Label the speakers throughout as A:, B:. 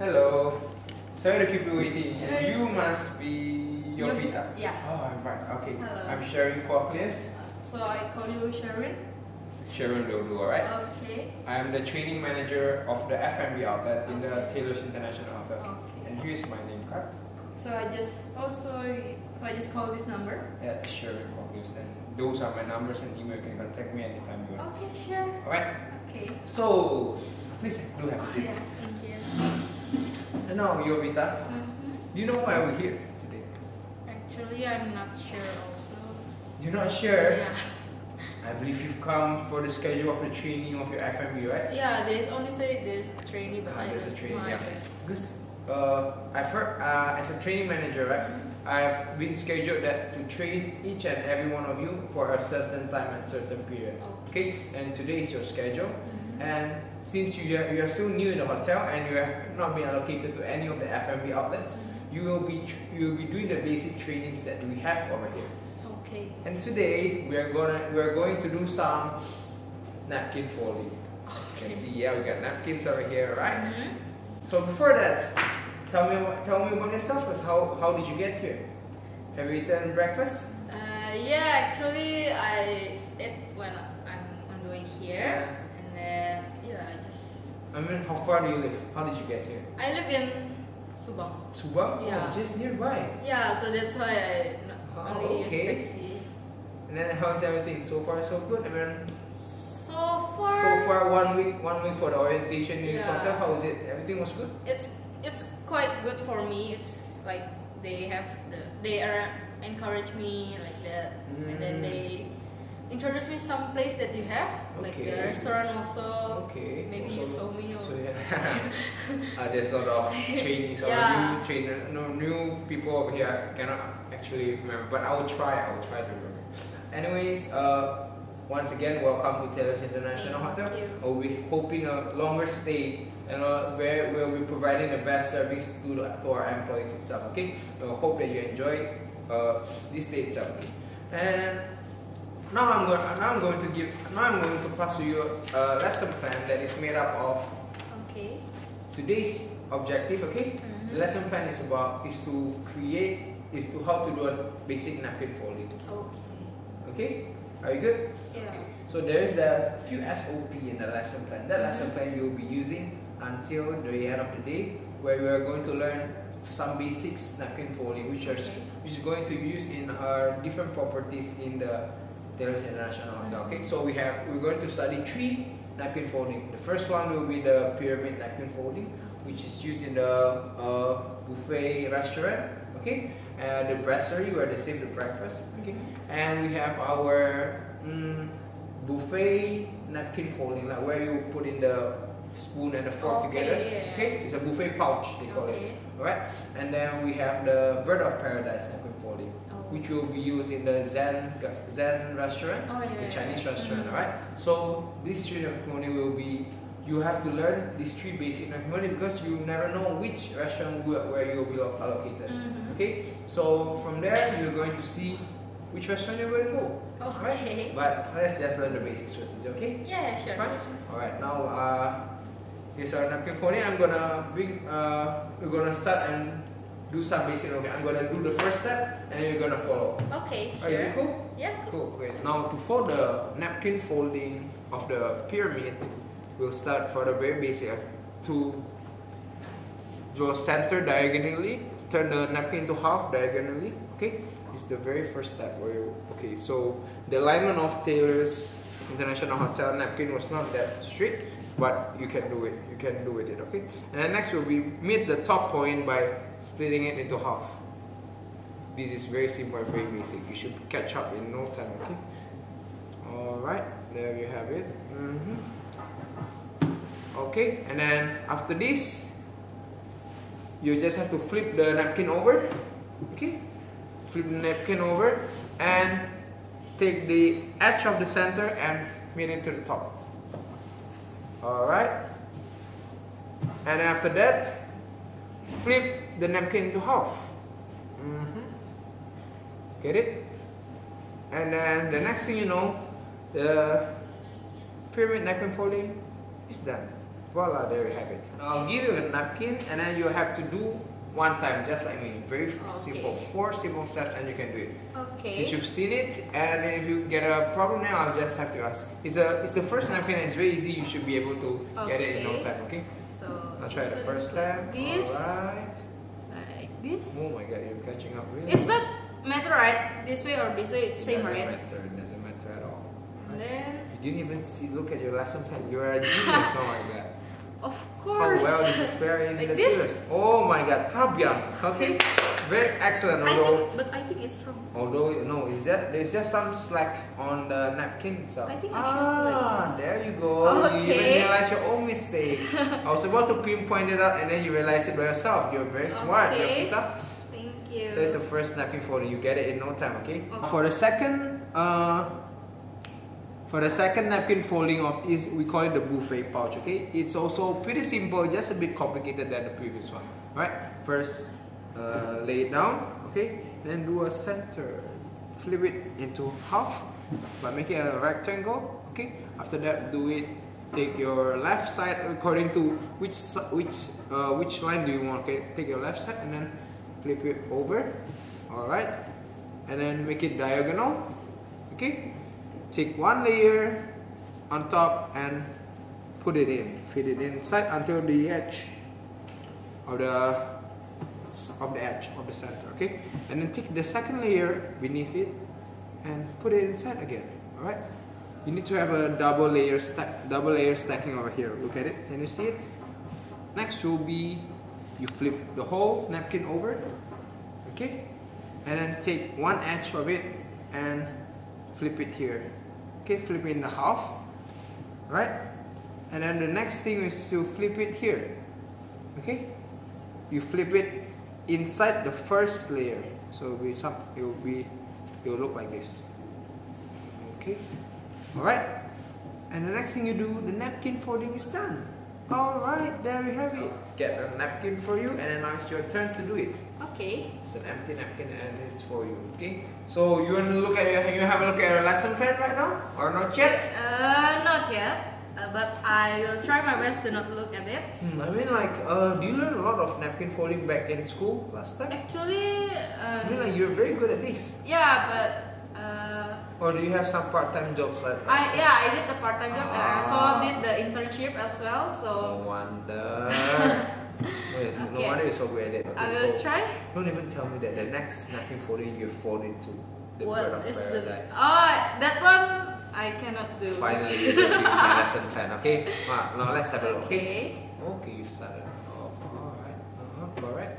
A: Hello. Sorry to keep you waiting.
B: Yes.
A: You must be Yovita.
B: Yeah.
A: Oh, I'm right. Okay.
B: Hello.
A: I'm Sherwein Kwoklius.
B: So I call you Sherwein.
A: Sherwein Dodo, alright?
B: Okay.
A: I am the training manager of the F&B outlet in the Taylor's International Hotel.
B: Okay.
A: And here's my name card.
B: So I just call this number.
A: Yeah, Sherwein Kwoklius. And those are my numbers and email. You can contact me anytime you want.
B: Okay, sure.
A: Alright?
B: Okay.
A: So, please do have a seat.
B: Yeah, thank you.
A: And now, Yovita, do you know why we're here today?
B: Actually, I'm not sure also.
A: You're not sure?
B: Yeah.
A: I believe you've come for the schedule of the training of your F&B, right?
B: Yeah, there's only say there's a trainee, but
A: There's a training,
B: no
A: yeah.
B: idea.
A: Because I've heard, as a training manager, right, I've been scheduled that to train each and every one of you for a certain time and certain period. Okay, and today is your schedule. And since you are still new in the hotel and you have not been allocated to any of the F&B outlets, you will be doing the basic trainings that we have over here.
B: Okay.
A: And today we are going to do some napkin folding. As you can see, yeah, we got napkins over here, right? So before that, tell me about yourself first. How did you get here? Have you eaten breakfast?
B: Yeah, actually I ate when I'm doing here, and then
A: I mean, how far do you live? How did you get here?
B: I live in Subang.
A: Subang?
B: Yeah.
A: Oh, just nearby.
B: Yeah, so that's why I only use
A: okay.
B: taxi.
A: And then how's everything? So far so good? I mean,
B: So
A: so far 1 week for the orientation in this
B: Yeah.
A: hotel. How is it? Everything was good?
B: it's quite good for me. It's like they encourage me like that, and then they introduce me some place that you have, like the restaurant also.
A: Okay.
B: Maybe
A: also,
B: you saw me. Or
A: So yeah, there's a lot of trainees or
B: Yeah.
A: new trainer, no new people over here. I cannot actually remember, but I will try. I will try to remember. Anyways, once again, welcome to Taylor's International Hotel.
B: Thank you.
A: We'll be hoping a longer stay and where we'll be providing the best service to our employees itself. Okay, we hope that you enjoy this day itself. Okay? And now I'm going to pass to you a lesson plan that is made up of today's objective. Okay, the lesson plan is to how to do a basic napkin folding. Okay, are you good?
B: Yeah.
A: So there is the few SOP in the lesson plan. That lesson plan you will be using until the end of the day, where we are going to learn some basics napkin folding, which is going to use in our different properties in the Taylor's International Hotel. Okay, so we're going to study 3 napkin folding. The first one will be the pyramid napkin folding, which is used in the buffet restaurant. Okay, the brasserie where they serve the breakfast. Okay, and we have our buffet napkin folding, like where you put in the spoon and the fork together.
B: Yeah.
A: Okay, it's a buffet pouch they call it. Alright, and then we have the bird of paradise napkin folding, which will be used in the Zen restaurant, the Chinese restaurant. Alright, so this 3 napkin folding will be, you have to learn these 3 basic napkin folding because you never know which restaurant where you will be allocated. Okay, so from there you're going to see which restaurant you're going to go. Right? But let's just learn the basics first. Is it okay?
B: Yeah, sure.
A: Fine. Alright, now here's our napkin folding. We're gonna start and do some basic. Okay, I'm gonna do the first step and then you're gonna follow.
B: Okay,
A: Is it cool?
B: Yeah.
A: Cool. Great. Now to fold the napkin folding of the pyramid, we'll start for the very basic. To draw center diagonally, turn the napkin into half diagonally. Okay, it's the very first step. Okay, so the alignment of Taylor's International Hotel napkin was not that straight, but you can do it. You can do with it. Okay, and then next will be meet the top point by splitting it into half. This is very simple and very basic. You should catch up in no time. Okay. All right, there you have it. Okay, and then after this, you just have to flip the napkin over. Okay, flip the napkin over and take the edge of the center and meet it to the top. Alright, and after that, flip the napkin into half. Get it? And then the next thing you know, the pyramid napkin folding is done. Voila, there you have it. I'll give you a napkin and then you have to do one time, just like me. Very simple. 4 simple steps and you can do it.
B: Okay.
A: Since you've seen it, and if you get a problem now, I'll just have to ask. It's the first napkin and it's very easy. You should be able to get it in no time, okay?
B: So
A: I'll try the first step.
B: This.
A: Alright.
B: Like this.
A: Oh my god, you're catching up really
B: It's not matter, right? This way or this way, it's same, right?
A: It doesn't matter at all.
B: And then
A: You didn't even look at your lesson plan. You are a genius, oh my god.
B: of
A: How
B: course.
A: well did you fare in
B: Like
A: the
B: this?
A: quiz? Oh my god, top gun. Okay, very excellent.
B: I think it's wrong.
A: Although no, there's just some slack on the napkin itself.
B: I think I should like this.
A: There you go.
B: Okay.
A: You even realize your own mistake. I was about to pinpoint it out, and then you realize it by yourself. You're very smart,
B: Okay.
A: Rafita.
B: Thank you.
A: So it's the first napkin folder. You get it in no time. Okay.
B: Okay.
A: For the second napkin folding of is we call it the buffet pouch, okay? It's also pretty simple, just a bit complicated than the previous one. Right? First, lay it down, okay? Then do a center, flip it into half by making a rectangle, okay? After that, do it. Take your left side according to which line do you want. Okay, take your left side and then flip it over. All right, and then make it diagonal. Okay. Take one layer on top and put it in. Fit it inside until the edge of the edge of the center. Okay, and then take the second layer beneath it and put it inside again. All right. You need to have a double layer stacking over here. Look at it. Can you see it? Next will be you flip the whole napkin over. Okay, and then take one edge of it and flip it here. Okay, flip it in the half, right? And then the next thing is to flip it here. Okay, you flip it inside the first layer, so it will look like this. Okay, all right. And the next thing you do, the napkin folding is done. All right, there we have it. Get a napkin for you, and then now it's your turn to do it.
B: Okay.
A: It's an empty napkin and it's for you. Okay. So you want to look at you have a look at your lesson plan right now, or not yet?
B: Not yet. But I will try my best to not look at it.
A: I mean, like, do you learn a lot of napkin folding back in school last time?
B: Actually,
A: I mean, like, you're very good at this.
B: yeah, but.
A: Or do you have some part-time jobs like that?
B: I did the part-time job and I also did the internship as well. So.
A: No wonder. Wait, no
B: Okay.
A: wonder you're so good at it. Okay,
B: I will try.
A: Don't even tell me that the next napkin folding you fold into the
B: What
A: bird of
B: is
A: paradise.
B: that one I cannot do.
A: Finally, you got my lesson plan. Okay, now let's have a look. Okay.
B: Okay.
A: Okay, you started. Oh, alright. Alright.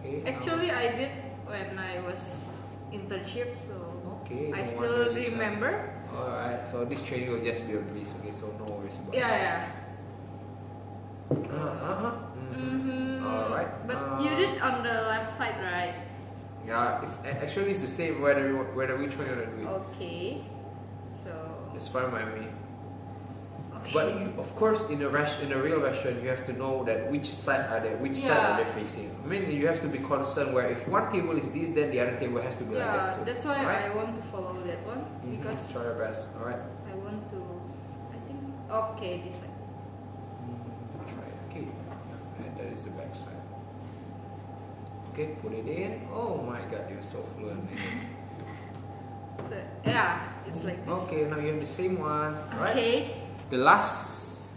A: Okay.
B: Actually, I did when I was internship, so
A: okay.
B: I
A: No
B: still
A: wonder you
B: remember.
A: Alright, so this training will just be on this. Okay, so no worries about
B: Yeah,
A: it.
B: yeah.
A: Alright.
B: But you did on the left side, right?
A: Yeah, it's actually the same whether which one you want to do it.
B: Okay. So.
A: It's fine by me.
B: Okay.
A: But of course, in a real restaurant, you have to know that which side are they facing. I mean, you have to be concerned where if one table is this, then the other table has to be like that too.
B: That's why
A: Alright?
B: I want to follow that one because
A: Try your best. All right.
B: I want to. I think okay, this side.
A: Try it. Okay. And that is the back side. Okay, put it in. Oh my God, you're so fluent in it.
B: So, yeah, it's like this.
A: Okay, now you have the same one. All right.
B: Okay.
A: The last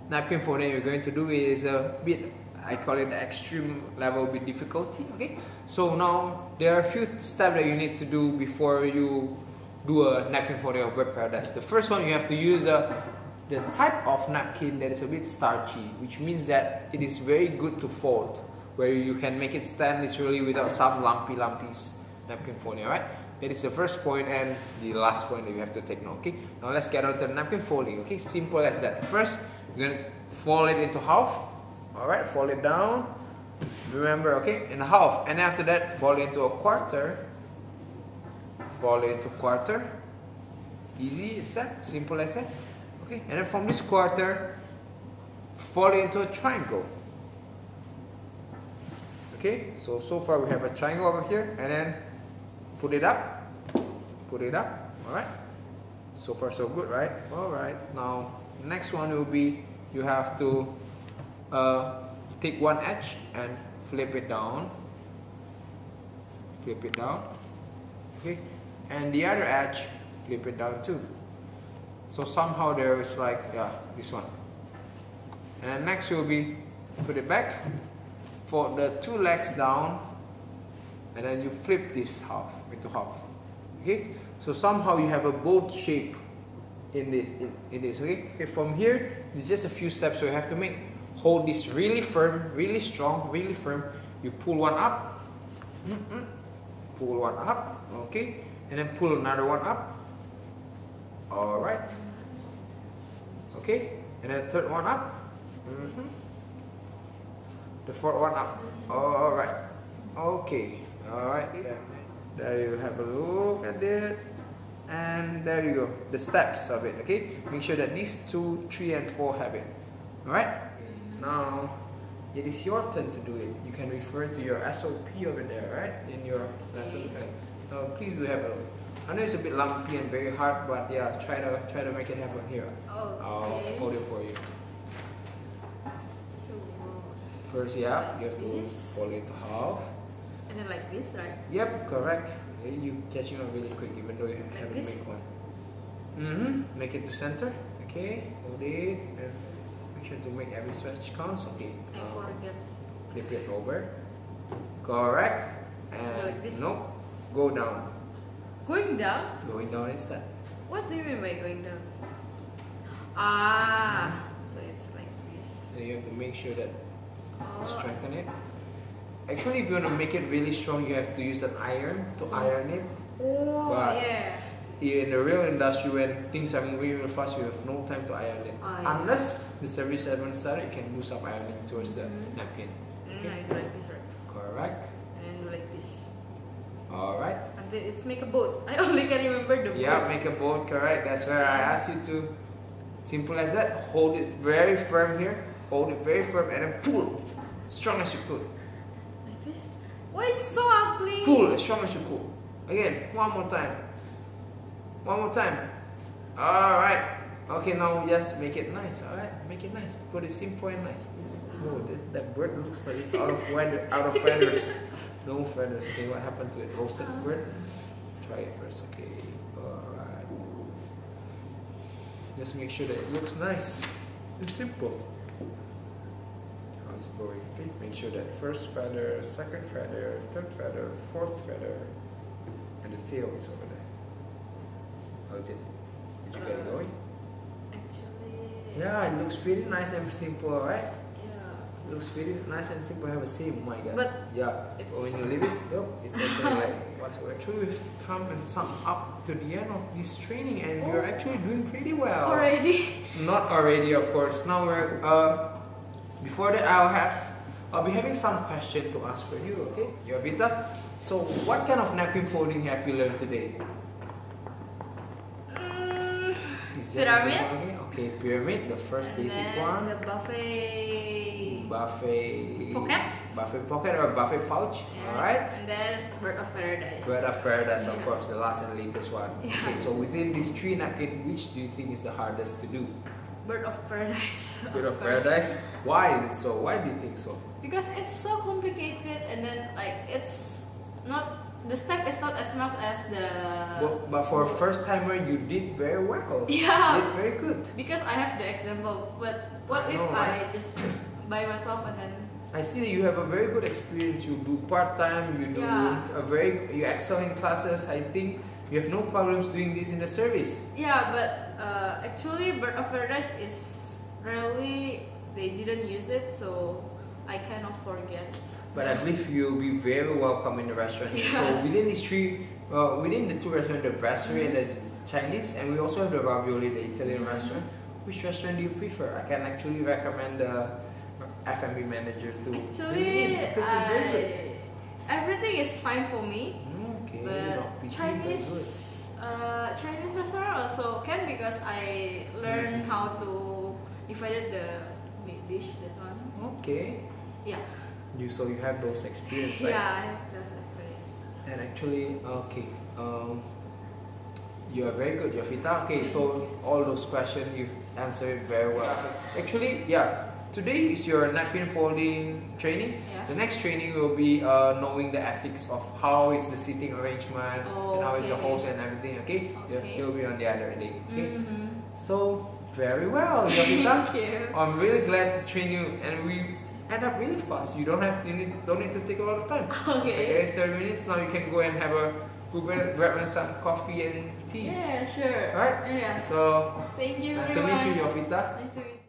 A: napkin folding you're going to do is a bit, I call it the extreme level with difficulty. Okay, so now there are a few steps that you need to do before you do a napkin folding of Bird Paradise. The first one, you have to use the type of napkin that is a bit starchy, which means that it is very good to fold, where you can make it stand literally without some lumpy napkin folding. Alright, that is the first point and the last point that you have to take note. Okay, now let's get on to the napkin folding. Okay, simple as that. First, you're gonna fold it into half. Alright, fold it down. Remember, okay, in half, and after that, fold it into a quarter. Fold it into quarter. Easy, it's that simple as that. Okay, and then from this quarter, fold it into a triangle. Okay, so far we have a triangle over here, and then put it up, all right. So far so good, right? All right. Now next one will be you have to take one edge and flip it down. Flip it down. Okay, and the other edge, flip it down too. So somehow there is like, yeah, this one. And then next will be put it back for the two legs down, and then you flip this half into half. Okay, so somehow you have a boat shape in this. Okay, from here it's just a few steps you have to make. Hold this really firm, really strong, really firm. You pull one up, pull one up, okay, and then pull another one up. All right, okay, and then third one up, the fourth one up. All right, okay, all right. There you have a look at it, and there you go, the steps of it. Okay, make sure that these 2, 3, and 4 have it. All right. Now it is your turn to do it. You can refer to your SOP over there, right, in your lesson. Now please do have a look. I know it's a bit lumpy and very hard, but yeah, try to make it happen here.
B: Okay.
A: I'll hold it for you.
B: So
A: First, yeah, you have to
B: this.
A: fold it to half.
B: And then like this, right?
A: Yep, correct. You catching on really quick, even though you haven't
B: this?
A: made one. Make it to center. Okay, hold it and make sure to make every stretch counts. Okay.
B: I forget.
A: Flip it over. Correct. And
B: Like this?
A: nope. Go down.
B: Going down?
A: Going down instead.
B: What do you mean by going down? Ah, so it's like this.
A: So you have to make sure that you
B: Oh.
A: strengthen it. Actually, if you want to make it really strong, you have to use an iron to iron it.
B: Oh,
A: But
B: yeah.
A: in the real industry, when things are moving real fast, you have no time to iron it.
B: Oh, yeah.
A: Unless the service hasn't started, you can do some ironing towards the napkin.
B: And I do like this, right?
A: Correct.
B: And then do like this.
A: Alright.
B: And then it's make a boat. I only can remember the
A: Yeah,
B: boat.
A: make a boat, correct. That's where I asked you to. Simple as that. Hold it very firm here. Hold it very firm and then pull. Strong as you could.
B: Like this. Why it's so ugly?
A: Pull as strong as you could. Again, one more time. One more time. Alright. Okay, now just make it nice. Alright, make it nice. Put it simple and nice. Oh, that bird looks like it's out of feathers. No feathers. Okay, what happened to it? Roasted bird? Try it first. Okay. Alright. Just make sure that it looks nice and simple. How's it going? Okay, make sure that first feather, second feather, third feather, fourth feather, and the tail is over there. How is it? Did you get it going?
B: Actually.
A: Yeah, it looks pretty nice and simple, right?
B: Yeah.
A: It looks pretty nice and simple. Have a same. Oh my god.
B: But
A: yeah, when you leave it, it's actually like what? So actually, we've come and sum up to the end of this training, and you're actually doing pretty well.
B: already?
A: Not already, of course. Now we're before that, I'll be having some question to ask for you. Okay, Yovita. So, what kind of napkin folding have you learned today? Is that
B: Pyramid.
A: Okay, pyramid, the first
B: And
A: basic
B: then
A: one.
B: the buffet.
A: Buffet
B: Pocket.
A: pocket or buffet pouch.
B: Yeah.
A: Alright.
B: And then bird of paradise.
A: Bird of paradise, of
B: Yeah.
A: course, the last and latest one.
B: Yeah.
A: Okay, so within these 3 napkins, which do you think is the hardest to do?
B: Bird of paradise.
A: Bird of
B: course.
A: paradise. Why is it so? Why do you think so?
B: Because it's so complicated, and then like it's not, the step is not as much as the.
A: But for a first timer, you did very well.
B: Yeah.
A: You did very good.
B: Because I have the example, but what
A: I
B: if
A: know,
B: I
A: right?
B: just by myself and then.
A: I see that you have a very good experience. You do part time. You do
B: Yeah.
A: you excel in classes. I think you have no problems doing this in the service.
B: Yeah, but actually, bird of paradise is really, they didn't use it, so I kind of forget.
A: But I believe you'll be very welcome in the restaurant here. So
B: Yeah.
A: within these 3, within the 2 restaurants, the brasserie and the Chinese, and we also have the ravioli, the Italian restaurant. Which restaurant do you prefer? I can actually recommend the F&B manager to
B: Actually,
A: because you're very good.
B: everything is fine for me.
A: Okay,
B: But
A: not picky, very good.
B: Chinese restaurant also can, because I learned how to divide the meat dish, that one.
A: Okay.
B: Yeah.
A: So you have those experience, right?
B: Yeah, I have those experience.
A: And actually, okay. You are very good, Jovita. Okay, so all those questions you've answered very well. Actually, yeah. Today is your napkin folding training.
B: Yeah.
A: The next training will be knowing the ethics of how is the seating arrangement and how is the host and everything. Okay, it will be on the other day. Okay, so very well, Jovita.
B: Thank you.
A: I'm really glad to train you, and we end up really fast. You don't need to take a lot of time.
B: Okay.
A: 30 minutes. Now you can go and have a grab some coffee and tea.
B: Yeah, sure.
A: Alright.
B: Yeah.
A: So
B: Thank you
A: nice
B: very
A: to meet
B: much.
A: you, Jovita.
B: Nice to meet you.